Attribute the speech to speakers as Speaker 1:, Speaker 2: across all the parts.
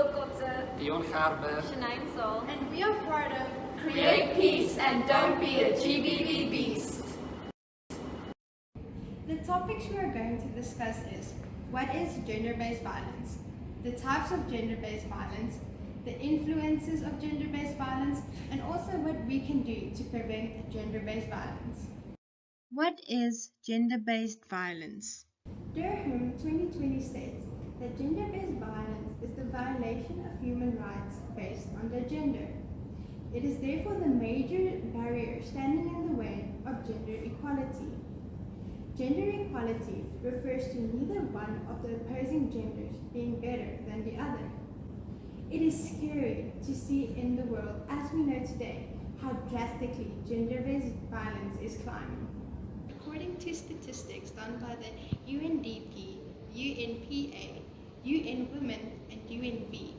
Speaker 1: Kotze,
Speaker 2: Gerber,
Speaker 1: Soule,
Speaker 3: and we are part of
Speaker 1: Create Peace and Don't Be a GBB Beast.
Speaker 3: The topics we are going to discuss is what is gender-based violence, the types of gender-based violence, the influences of gender-based violence, and also what we can do to prevent gender-based violence. What is gender-based violence? Durham 2020 states that gender-based violence is the violation of human rights based on their gender. It is therefore the major barrier standing in the way of gender equality. Gender equality refers to neither one of the opposing genders being better than the other. It is scary to see in the world, as we know today, how drastically gender-based violence is climbing. According to statistics done by the UNDP, UNPA, UN Women, and UNV,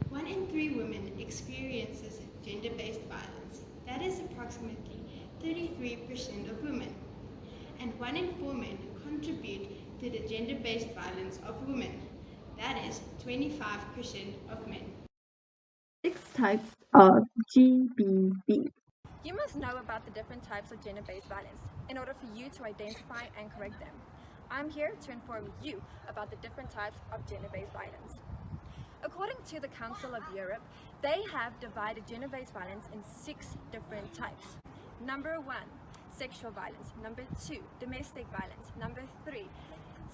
Speaker 3: 1 in 3 women experiences gender-based violence. That is approximately 33% of women. And 1 in 4 men contribute to the gender-based violence of women. That is 25% of men.
Speaker 4: 6 types of GBV.
Speaker 1: You must know about the different types of gender-based violence in order for you to identify and correct them. I'm here to inform you about the different types of gender-based violence. According to the Council of Europe, they have divided gender-based violence in 6 different types. Number 1, sexual violence. Number 2, domestic violence. Number 3,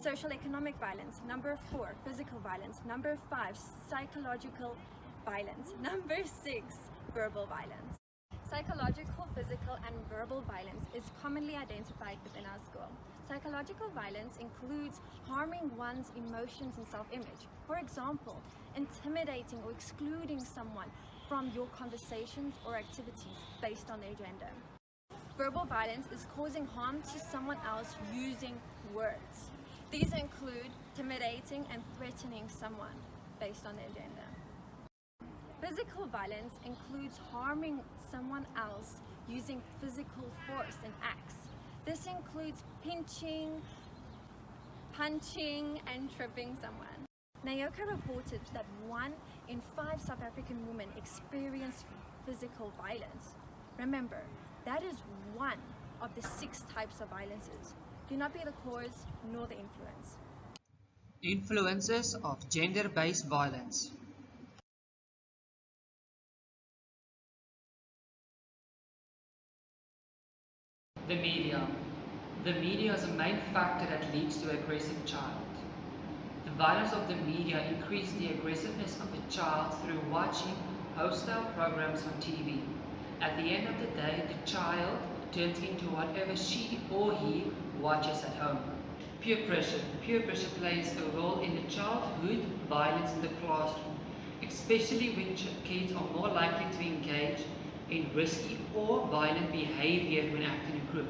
Speaker 1: social economic violence. Number 4, physical violence. Number 5, psychological violence. Number 6, verbal violence. Psychological, physical, and verbal violence is commonly identified within our school. Psychological violence includes harming one's emotions and self-image. For example, intimidating or excluding someone from your conversations or activities based on their gender. Verbal violence is causing harm to someone else using words. These include intimidating and threatening someone based on their gender. Physical violence includes harming someone else using physical force and acts. This includes pinching, punching, and tripping someone. Nayoka reported that 1 in 5 South African women experience physical violence. Remember, that is 1 of the 6 types of violences. Do not be the cause nor the influence.
Speaker 2: influences of gender-based violence. The media. The media is a main factor that leads to aggressive child. The violence of the media increases the aggressiveness of a child through watching hostile programs on TV. At the end of the day, the child turns into whatever she or he watches at home. Peer pressure. Peer pressure plays a role in the childhood violence in the classroom, especially when kids are more likely to engage in risky or violent behavior when acting in a group.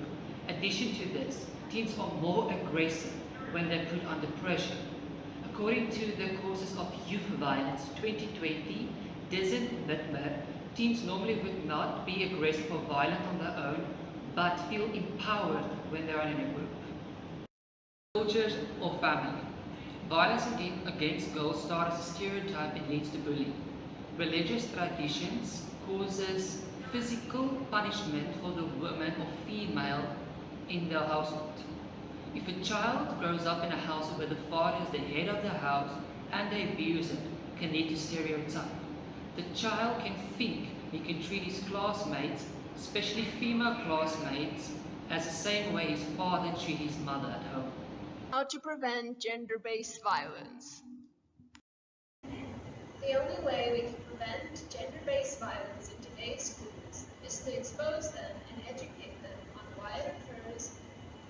Speaker 2: Addition to this, teens are more aggressive when they're put under pressure. According to the Causes of Youth Violence 2020, Dizen Whitmer, teens normally would not be aggressive or violent on their own, but feel empowered when they are in a group. Culture or family. Violence against girls starts as a stereotype and leads to bullying. Religious traditions causes physical punishment for the woman or female in the household. If a child grows up in a household where the father is the head of the house and the abuser, can lead to stereotype. The child can think he can treat his classmates, especially female classmates, as the same way his father treats his mother at home.
Speaker 5: How to prevent gender-based violence.
Speaker 6: The only way we can prevent gender-based violence in today's schools is to expose them and educate them on why it occurs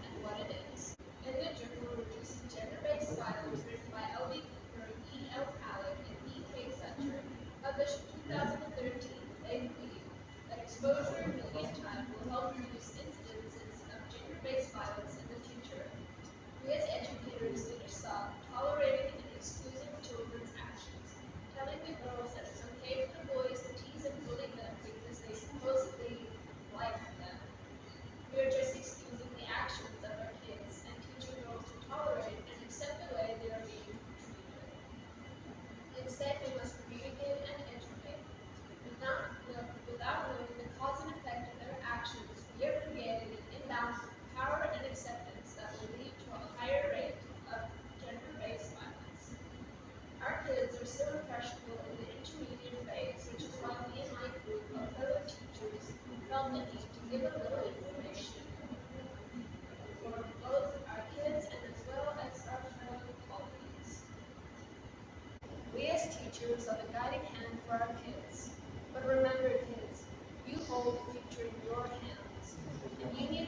Speaker 6: and what it is. In the journal Reducing Gender-Based Violence, written by L.B. Cooper, E.L. Halleck, and E.K. Fletcher, published in 2013, they believe that exposure and media time will help reduce incidences of gender-based violence in the future. We as educators need to stop tolerating and excusing children's actions, telling the girls that it's okay for the boys to tease and bully them because they supposedly like them. We are just excusing the actions of our kids and teaching girls to tolerate and accept the way they are being treated. Instead, we must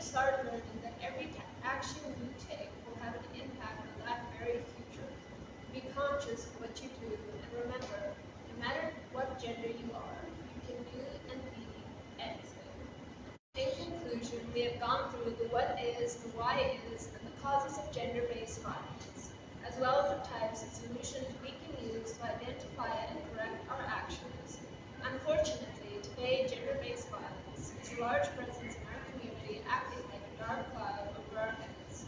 Speaker 6: start learning that every action you take will have an impact on that very future. Be conscious of what you do, and remember, no matter what gender you are, you can do and be anything. In conclusion, we have gone through the what is, the why is, and the causes of gender-based violence, as well as the types and solutions we can use to identify and correct our actions. Unfortunately, today gender-based violence is a large presence in our community, acting like a dark cloud over our heads.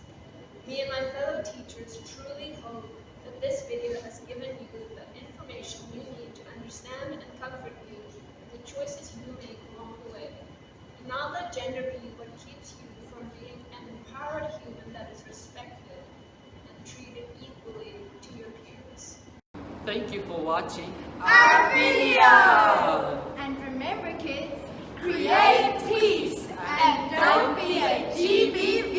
Speaker 6: Me and my fellow teachers truly hope that this video has given you the information you need to understand and comfort you in the choices you make along the way. Do not let gender be what keeps you from being an empowered human that is respected and treated equally to your peers.
Speaker 2: Thank you for watching
Speaker 3: Our
Speaker 2: video!
Speaker 3: And remember kids,
Speaker 2: Create peace and don't be a GB